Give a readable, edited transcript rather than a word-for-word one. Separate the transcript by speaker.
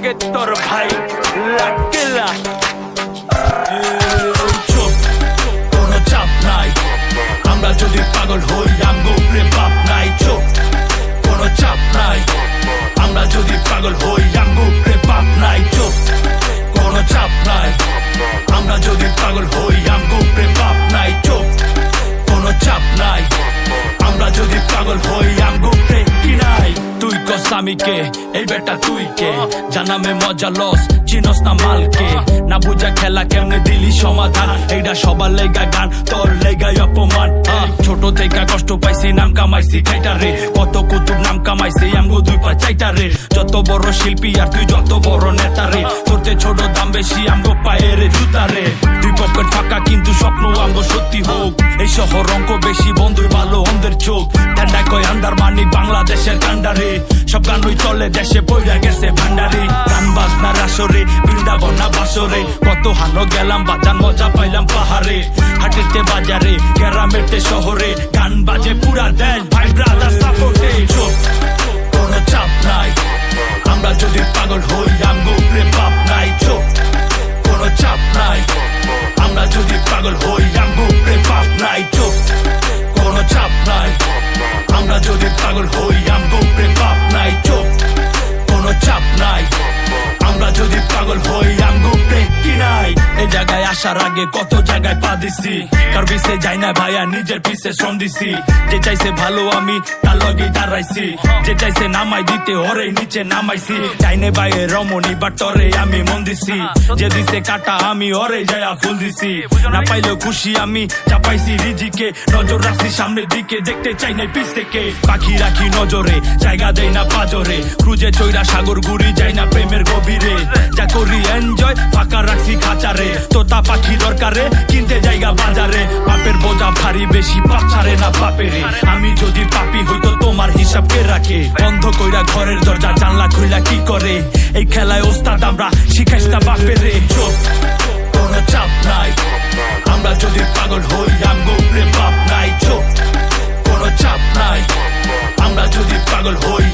Speaker 1: লাগে তোর ভাই লাকেলা
Speaker 2: কোনো চাপ নাই আমরা যদি পাগল হই আমগো উপরে বাপ নাই চোখ কোনো চাপ নাই আমরা যদি পাগল হই আমগো উপরে বাপ নাই চোখ কোনো চাপ নাই আমরা যদি পাগল হই আমগো উপরে বাপ নাই চোখ কোনো চাপ নাই আমরা যদি পাগল হই আমগো উপরে কি নাই তুই কস আমি কে এই বেটা তুই কে জানামে মজা লস চিনস না মালকে না বুঝা খেলা কেমনে দিলি সমাধান এইটা সবার লেগা গান তোর লেগাই অপমান ছোট থেকে কষ্ট পাইছি নাম কামাইছি খাইটা রে কত কুতুব নাম কামাইছি আমগো দুই পা চাইটা রে যত বড় শিল্পী আর তুই যত বড় নেতা রে তোরতে ছোট দাম বেশি আমগো পায়ের জুতা রে দুই পকেট ফাঁকা কিন্তু স্বপ্ন আমগো সত্যি হোক এই শহর অঙ্ক বেশি বন্ধুর ভালো অন্ধের চোখ ঠান্ডা কয় আন্দার মানি বাংলাদেশের কান্ডারে সব গানই চলে দেশে পইরা গেছে ভান্ডারে গান বাজনার আসরে বৃন্দাবন না বাসরে কত হানো গেলাম বাজান মজা পাইলাম পাহাড়ে হাটেতে বাজারে গ্রামেতে শহরে গান বাজে পুরা দেশ ভাই ব্রাদার সাপোর্টে কোনো চাপ নাই আমরা যদি পাগল হই আমগো উপরে বাপ নাই চোখ কোনো চাপ নাই আমরা যদি পাগল হই আমগো উপরে বাপ নাই চোখ কোনো চাপ নাই আমরা যদি পাগল হই আমগো উপরে বাপ নাই চোখ কোনো চাপ নাই আমরা যদি পাগল হই আমগো উপরে কি নাই এই জায়গায় আসার আগে কত জায়গায় পা দিছি কার পিছে যাই না ভাইয়া নিজের পিছে শ্রম দিছি যে চাইছে ভালো আমি তার লগেই দাঁড়াইছি যে চাইছে নামাই দিতে ওরে নিচে নামাইছি চাইনে বাইরে রমণী বাট তরে আমি মন দিছি যে দিছে কাটা আমি ওরে যায়া ফুল দিছি না পাইলেও খুশি আমি চাপাইছি রিজিকে নজর রাখছি সামনের দিকে দেখতে চাই না পিছ থেকে পাখি রাখি নজরে জায়গা দেই না পাজরে ক্রুজে চৈরা সাগর ঘুরি যাই না প্রেমের গভীরে যা করি এনজয় ফাঁকা রাখছি খাঁচারে তোতা পাখি দরকারে কিনতে জায়গা বাজারে বাপের বোঝা ভারী বেশি পাচারে না বাপেরে আমি যদি পাপি হইতো তোমার হিসাব কে রাখে বন্ধ কইরা ঘরের দরজা জানলা খুইলা কি করে এই খেলায় ওস্তাদ আমরা শিখাইস না বাপেরে চোখ কোনো চাপ নাই আমরা যদি পাগল হই আমগো উপরে বাপ নাই চোখ কোনো চাপ নাই আমরা যদি পাগল হই